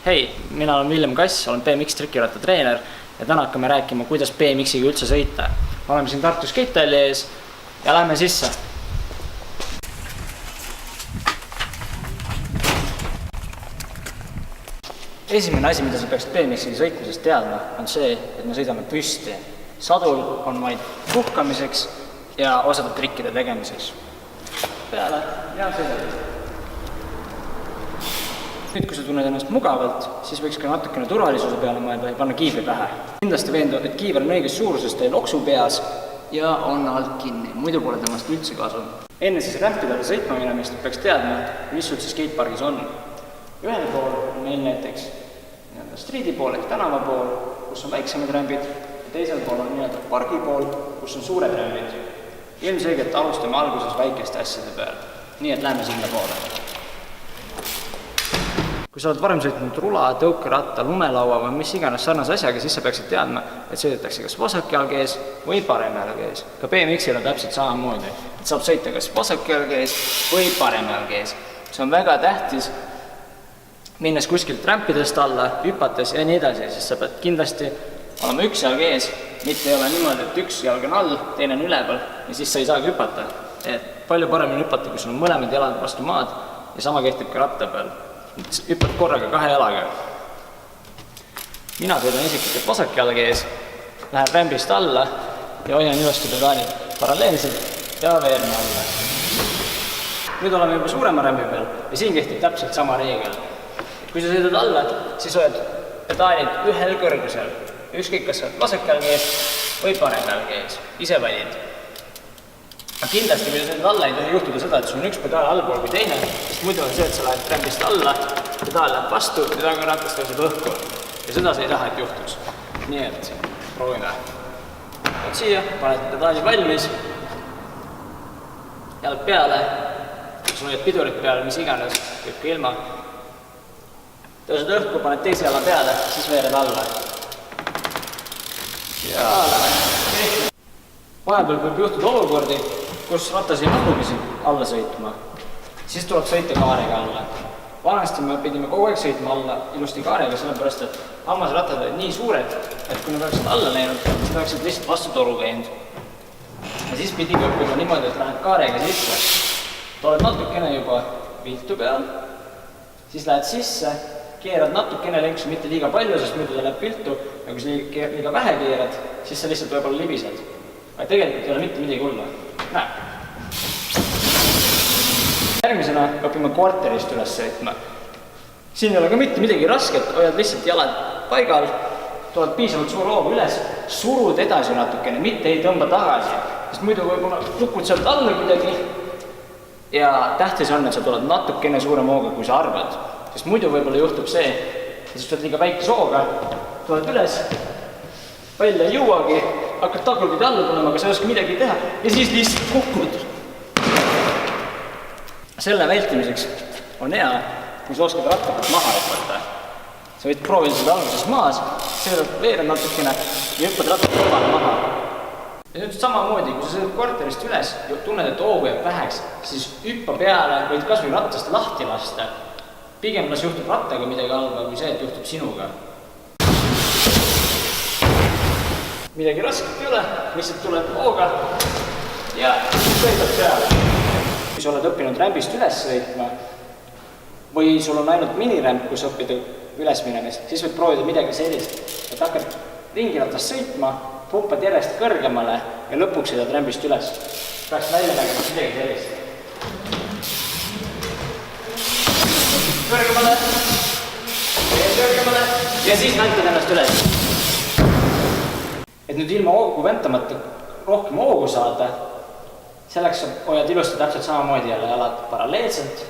Hei, mina olen Villem Kass, olen BMX trikiratta treener ja täna hakkame rääkima, kuidas BMX-iga üldse sõita. Me oleme siin Tartu Skatehalli ees ja lähme sisse. Esimene asi, mida sa peaksid BMX-iga sõitmisest teadma, on see, et me sõidame püsti. Sadul on vaid puhkamiseks ja osade trikkide tegemiseks. Peale ja sõidame. Nüüd, kui sa tunned ennast mugavalt, siis võiks ka natukene turvalisuse peale mõelda ja panna kiivri pähe. Kindlasti veendu, et kiiver on õiges suuruses teil oksu peas ja on alt kinni, muidu pole temast üldse kasu. Enne siis rämpidele sõitma minemist peaks teadma, mis üldse skatepargis on. Ühel pool on meil näiteks streeti pool ehk tänava pool, kus on väiksemad rämbid, ja teisel pool on pargi pool, kus on suured rämbid. Ilmselgelt alustame alguses väikeste asjade peal, nii et lähme sinna poole. Kui sa oled varem sõitnud rula, tõukeratta, lumelaua või mis iganes sarnase asjaga, siis sa peaksid teadma, et sõidetakse kas vasak jalg ees või parem jalg ees. Ka BMX-il on täpselt samamoodi, et saab sõita kas vasak jalg ees või parem jalg ees. See on väga tähtis, minnes kuskilt rämpidest alla, hüpates ja nii edasi, siis sa pead kindlasti olema üks jalg ees, mitte ei ole niimoodi, et üks jalg on all, teine on üleval ja siis sa ei saagi hüpata. Et palju paremini hüpata, kui sul on mõlemad jalad vastu maad ja sama kehtib ka ratta peal. Hüppad korraga kahe jalaga. Mina sõidan isiklikult vasak jalg ees, lähen rämbist alla ja hoian ilusti pedaalid paralleelselt ja veerme alla. Nüüd oleme juba suurema rämbi peal ja siin kehtib täpselt sama reegel. Kui sa sõidad alla, siis hoiad pedaalid ühel kõrgusel. Ükskõik, kas sa oled vasak jalg ees või parem jalg ees. Ise valid. Aga kindlasti, kui sa sõidad alla, ei tohi juhtuda seda, et sul on üks pedaal allpool kui teine, sest muidu on see, et sa lähed rämbist alla, pedaal läheb vastu ja tagarattas tõuseb õhku. Ja seda sa ei taha, et juhtuks. Nii et proovime. Võid siia, paned pedaali valmis, jalg peale, kui sa hoiad pidurit peale, mis iganes, võib ka ilma. Tõused õhku, paned teise jala peale, siis veered alla. Ja lähe. Vahepeal võib juhtuda olukordi, kus ratas ei mahugisi alla sõitma, siis tuleb sõita kaarega alla. Vanasti me pidime kogu aeg sõitma alla ilusti kaarega, sellepärast, et hammasrattad olid nii suured, et kui nad oleksid alla läinud, siis oleksid lihtsalt vastu toru käinud. Ja siis pidi õppima niimoodi, et lähed kaarega sisse, oled natukene juba viltu peal, siis lähed sisse, keerad natukene lenksu, mitte liiga palju, sest muidu ta läheb viltu, ja kui sa liiga vähe keerad, siis sa lihtsalt võib-olla libised. Aga tegelikult ei ole mitte midagi hullu. Näe. Järgmisena õpime kvarterist üles sõitma. Siin ei ole ka mitte midagi rasket, hoiad lihtsalt jalad paigal, tuled piisavalt suur hoogu üles, surud edasi natukene, mitte ei tõmba tagasi. Sest muidu võib-olla kukud sealt alla kuidagi ja tähtis on, et sa tuled natukene suurem hooga, kui sa arvad. Sest muidu võib-olla juhtub see, et sa tuled liiga väikese hooga, tuled üles, välja ei jõuagi, hakkad tagurpidi alla tulema, aga sa ei oska midagi teha ja siis lihtsalt kukud. Selle vältimiseks on hea, kui sa oskad rattakult maha hüpata. Sa võid proovida seda alguses maas, sõidad veerad natukene ja hüppad rattat kõrvale maha. Ja nüüd samamoodi, kui sa sõidad kvarterist üles ja tunned, et hoogu jääb väheks, siis hüppa peale, võid kas või rattast lahti lasta. Pigem las juhtub rattaga midagi halba, kui see, et juhtub sinuga. Midagi rasket ei ole, lihtsalt tuleb hooga ja sõidab peale. Kui sa oled õppinud rämbist üles sõitma või sul on ainult minirämp, kus õppida üles minemist, siis võid proovida midagi sellist, et hakkad ringiratast sõitma, pumpad järjest kõrgemale ja lõpuks sõidad rämbist üles. Peaks välja nägema midagi sellist. Kõrgemale ja siis näitad ennast üles. Et nüüd ilma hoogu ventamata rohkem hoogu saada, selleks hoiad ilusti täpselt samamoodi jälle jalad paralleelselt,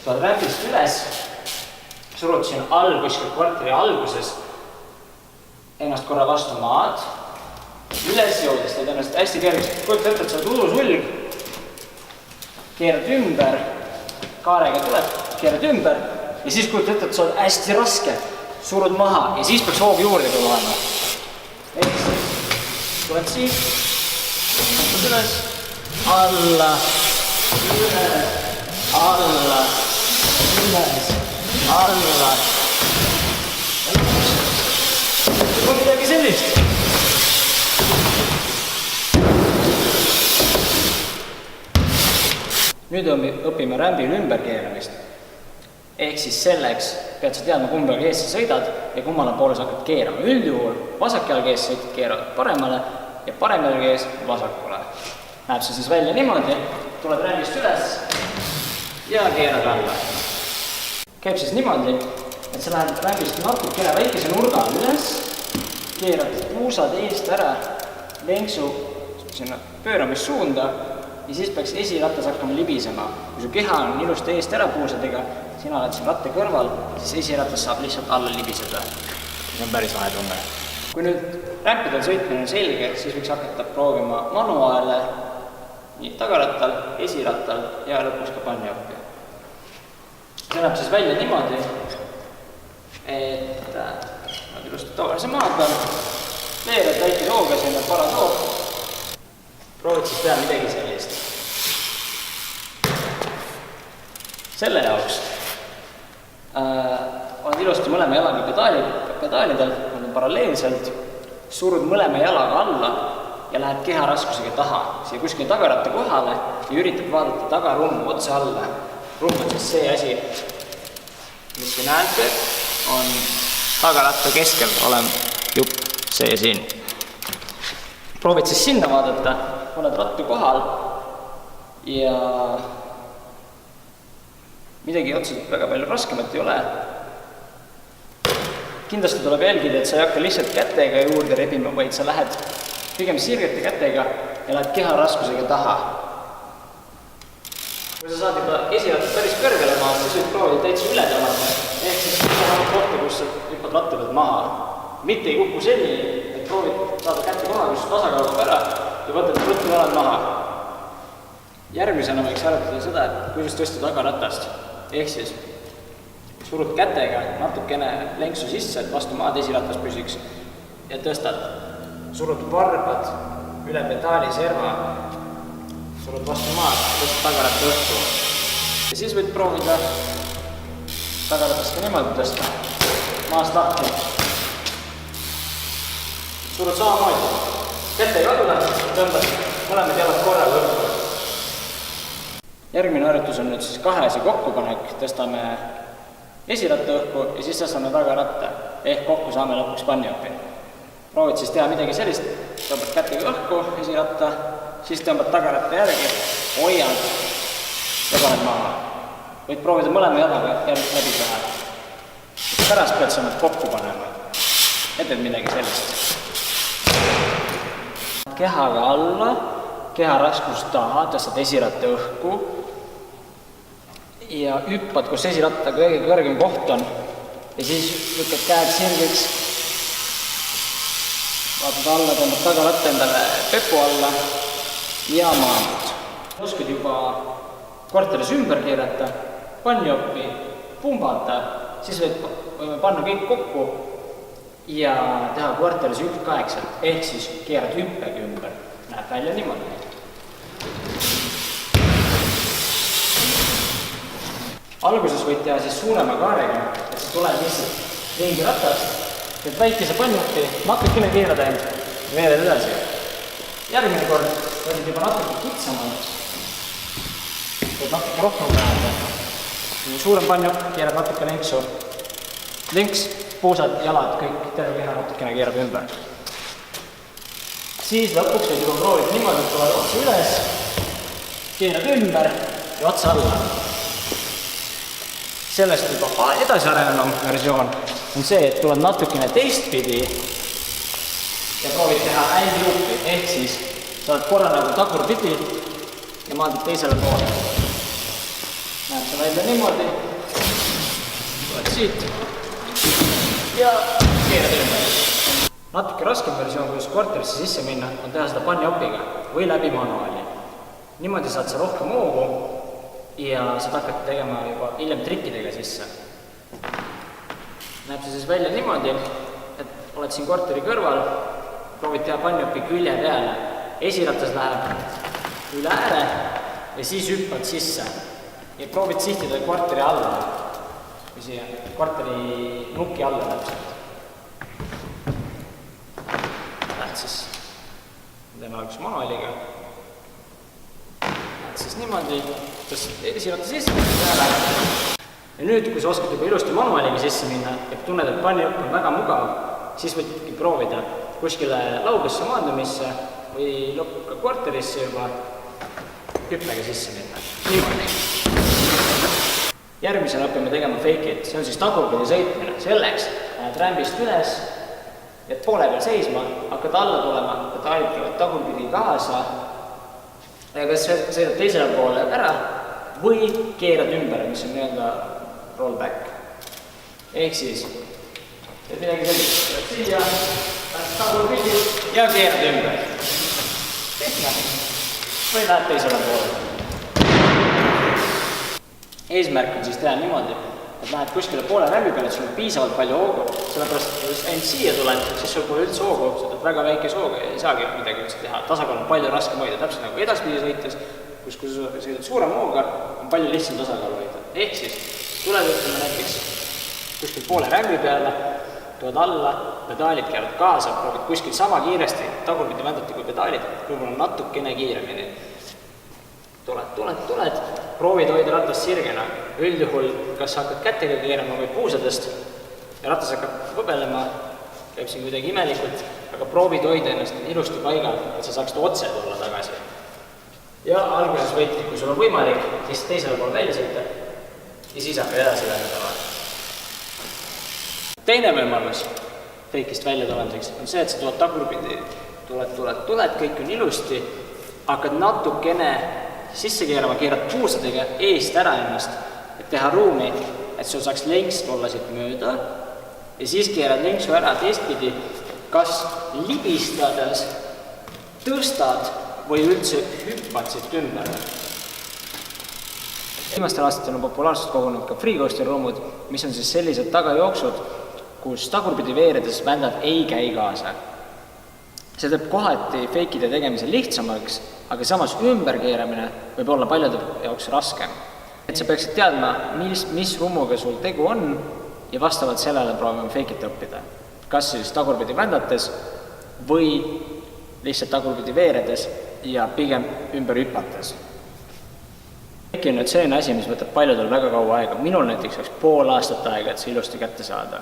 tuled rämbist üles, surud siin all kuskil kvarteri alguses, ennast korra vastu maad, üles jõudes, teed ennast hästi kergeks, kujuta ette, et sa oled udusulg, keerad ümber, kaarega tuleb, keerad ümber ja siis kujuta ette, et sa oled hästi raske, surud maha ja siis peaks hoog juurde tulema. Ehk siis tuled siit, võtad üles, alla, üles, alla, üles, alla, muidu õpime rämbil ümberkeeramist. Ehk siis selleks pead sa teadma, kumba ees sa sõidad ja kummale poole sa hakkad keerama. Üldjuhul vasak jalg ees sõitad keeravad paremale ja parem jalg ees vasakule. Näeb see siis välja niimoodi, tuled rämbist üles ja keerad alla. Käib siis niimoodi, et sa lähed rämbist natukene väikese nurga üles, keerad puusad eest ära lenksu sinna pööramissuunda ja siis peaks esiratas hakkama libisema. Kui su keha on ilusti eest ära puusadega, sina oled siin ratta kõrval, siis esiratas saab lihtsalt alla libiseda. See on päris vahe tunne. Kui nüüd rämpidel sõitmine on selge, siis võiks hakata proovima manuaale nii tagarattal, esirattal ja lõpuks ka pannioppi. See näeb siis välja niimoodi, et nad ilusti tavalise maa peal, veerad väikese hooga sinna paratoop, proovid siis teha midagi sellist. Selle jaoks oled ilusti mõlema jalaga pedaalidel, on paralleelselt, surud mõlema jalaga alla ja lähed keharaskusega taha, siia kuskil tagaratta kohale ja üritad vaadata tagarummu otse alla. Rumm on siis see asi, mis te näete, on tagaratta keskel olev jupp, see siin. Proovid siis sinna vaadata, oled rattu kohal ja midagi otseselt väga palju raskemat ei ole. Kindlasti tuleb jälgida, et sa ei hakka lihtsalt kätega juurde rebima, vaid sa lähed pigem sirgete kätega ja lähed keharaskusega taha. Kui sa saad juba esiratta päris kõrgele maha, siis võid proovida täitsa üle tõmmata. Ehk siis sama kohta, kus sa hüppad ratta pealt maha. Mitte ei kukku selline, et proovid saada kätte koha, kus tasakaalub ära ja võtad ruttu jalad maha. Järgmisena võiks arutada seda, et kuidas tõsta tagaratast. Ehk siis surud kätega natukene lenksu sisse, et vastu maad esiratas püsiks ja tõstad. Surud varbad üle pedaali serva, surud vastu maad, tõstad tagaratta õhku. Ja siis võid proovida tagaratast ka niimoodi tõsta, maast lahti. Surud samamoodi, kätega alla, tõmbad mõlemad jalad korraga õhku. Järgmine harjutus on nüüd siis kahese kokkupanek, tõstame esiratta õhku ja siis tõstame tagaratta, ehk kokku saame lõpuks pannioppi. Proovid siis teha midagi sellist, tõmbad kätega õhku esiratta, siis tõmbad tagaratta järgi, hoiad ja paned maha. Võid proovida mõlema jalaga läbi teha. Pärast pead sa nad kokku panema, et midagi sellist. Kehaga alla, keharaskust taha, tõstad esiratta õhku ja hüppad, kus esiratta kõige kõrgem koht on ja siis lükkad käed sirgeks, vaatad alla, tõmbad tagaratta endale pepu alla ja maandud. Oskad juba korteris ümber keerata, pannioppi, pumbata, siis võime panna kõik kokku ja teha kvartalis hüppkaegselt, ehk siis keerad hüppega ümber. Näeb välja niimoodi. Alguses võid teha siis suurema kaarega, et sa tuled lihtsalt ringi ratast, teed väikese pannioppi, natukene keerad end ja veeled edasi. Järgmine kord võid juba natuke kitsamalt, võid natuke rohkem vähenda. Suurem panniop, keerad natuke lenksu. Lenks, puusad, jalad, kõik, terve keha natukene keerab ümber. Siis lõpuks võid juba proovida niimoodi, et tuled otsa üles, keerad ümber ja otsa alla. Sellest juba edasi arenenum versioon on see, et tuled natukene teistpidi ja proovid teha ändluupi, ehk siis sa oled korra nagu tagurpidi ja maandud teisele poole. Näeb see välja niimoodi, tuled siit ja keerad ümber. Natuke raskem versioon, kuidas korterisse sisse minna, on teha seda panniopiga või läbi manuaali. Niimoodi saad sa rohkem hoogu ja saad hakata tegema juba hiljem trikkidega sisse. Näeb see siis välja niimoodi, et oled siin korteri kõrval, proovid teha panniopi külje peale. Esiratas läheb üle ääre ja siis hüppad sisse ja proovid sihtida kvarteri alla või siia kvarteri nuki alla täpselt. Lähed siis, teeme alguses manuaaliga. Lähed siis niimoodi. esiratta sisse ja nüüd, kui sa oskad juba ilusti manuaaliga sisse minna ja tunned, et bunny-up on väga mugav, siis võidki proovida kuskile laugesse maandumisse või lõpuga korterisse juba hüppega sisse minna. Niimoodi. Järgmisena õpime tegema fake'it, see on siis tagurpidi sõitmine. Selleks lähed rämbist üles, jääd poole peal seisma, hakkad alla tulema, pedaalid käivad tagurpidi kaasa ja kas sõidad teisele poole ära või keerad ümber, mis on nii-öelda rollback. Ehk siis teed midagi sellist, siia, lähed tagurpidi ja keerad ümber. Tehna. Või lähed teisele poole. Eesmärk on siis teha niimoodi, et lähed kuskile poole rämbi peale, et sul on piisavalt palju hoogu, sellepärast, et kui ainult siia tuled, siis sul pole üldse hoogu, sa oled väga väikes hoogu ja ei saagi midagi üldse teha. Tasakaal on palju raskem hoida, täpselt nagu edaspidi sõites, kus kui sa sõidad suurema hooga, on palju lihtsam tasakaal hoida. Ehk siis tuled ütleme näiteks kuskil poole rämbi peale, tuled alla, pedaalid käivad kaasa, proovid kuskil sama kiiresti, tagurpidi vändati kui pedaalid, võib-olla natukene kiiremini. Tuled, proovid hoida ratast sirgena. Üldjuhul, kas hakkad kätega keerama või puusadest ja ratas hakkab võbelema, käib siin kuidagi imelikult, aga proovid hoida ennast ilusti paigal, et sa saaksid otse tulla tagasi. Ja alguses võidki, kui sul on võimalik, siis teisele poole välja sõita ja siis hakkad edasi vähendama. Teine võimalus fake'ist välja tulemiseks on see, et sa tuled tagurpidi, tuled, kõik on ilusti, hakkad natukene sisse keerama, keerad puusadega eest ära ennast, et teha ruumi, et sul saaks lenks tulla siit mööda ja siis keerad lenksu ära teistpidi, kas libistades tõstad või üldse hüppad siit ümber. Viimastel aastatel on populaarsust kogunud ka freecoaster ruumud, mis on siis sellised tagajooksud, kus tagurpidi veeredes vändad ei käi kaasa. See teeb kohati fake'ide tegemise lihtsamaks, aga samas ümberkeeramine võib olla paljude jaoks raskem. Et sa peaksid teadma, mis rummuga sul tegu on ja vastavalt sellele proovime fake'it õppida. Kas siis tagurpidi vändates või lihtsalt tagurpidi veeredes ja pigem ümber hüpates. Fake on nüüd selline asi, mis võtab paljudel väga kaua aega. Minul näiteks oleks pool aastat aega, et see ilusti kätte saada.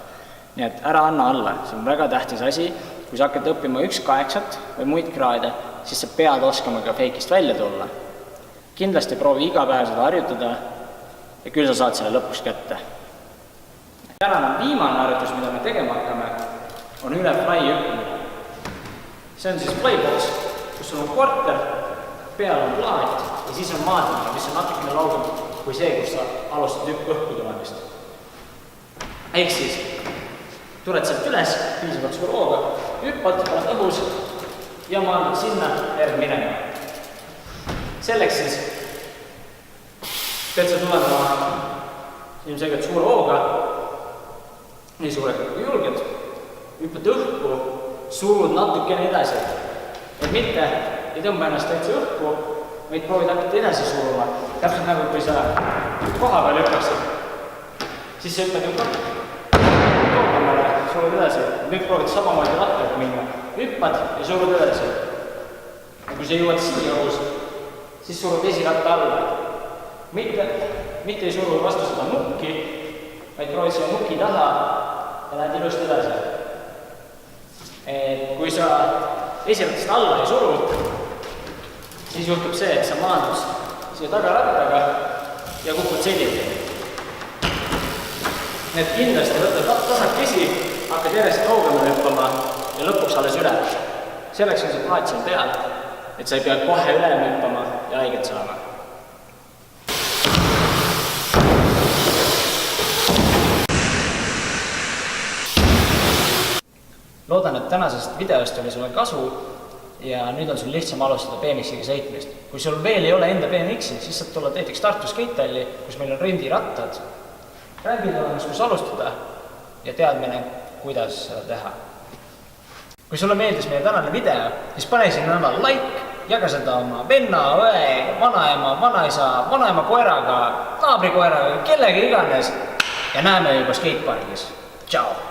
Nii et ära anna alla, see on väga tähtis asi. Kui sa hakkad õppima 1/8 või muid kraade, siis sa pead oskama ka fake'ist välja tulla. Kindlasti proovi iga päev seda harjutada ja küll sa saad selle lõpuks kätte. Tänane viimane harjutus, mida me tegema hakkame, on üle fly hüppamine. See on siis flybox, kus sul on korter, peal on plaat ja siis on maadmine, mis on natukene laugem kui see, kus sa alustad õhku tulemist. Ehk siis tuled sealt üles, piisavalt suur hooga, hüppad, oled õhus ja maandud sinna järg minema. Selleks siis pead sa tulema ilmselgelt suure hooga, nii suurega kui julged, hüppad õhku, surud natukene edasi. Et mitte ei tõmba ennast täitsa õhku, vaid proovid hakata edasi suruma. Täpselt nagu kui sa koha peal hüppaksid, siis sa hüppad juba surud edasi. Nüüd proovid samamoodi rattaga minna. Hüppad ja surud edasi. Ja kui sa jõuad siia õhus, siis surud esiratta alla. Mitte ei suru vastu seda nukki, vaid proovid selle nuki taha ja lähed ilusti edasi. Kui sa esirattast alla ei suru, siis juhtub see, et sa maandud siia tagarattaga ja kukud selili. Need kindlasti võtad tasakesi, hakkad järjest kaugemale hüppama ja lõpuks alles üle. Selleks on see plaat seal peal, et sa ei pea kohe üle hüppama ja haiget saama. Loodan, et tänasest videost oli sulle kasu ja nüüd on sul lihtsam alustada BMX-iga sõitmist. Kui sul veel ei ole enda BMX-i, siis saad tulla näiteks Tartu Skatehalli, kus meil on ründirattad. Rämbid olemas, kus alustada ja teadmine, kuidas seda teha. Kui sulle meeldis meie tänane video, siis pane sinna like, jaga seda oma venna, õe, vanaema, vanaisa, vanaema koeraga, naabri koeraga, kellega iganes ja näeme juba skatepargis. Tšau!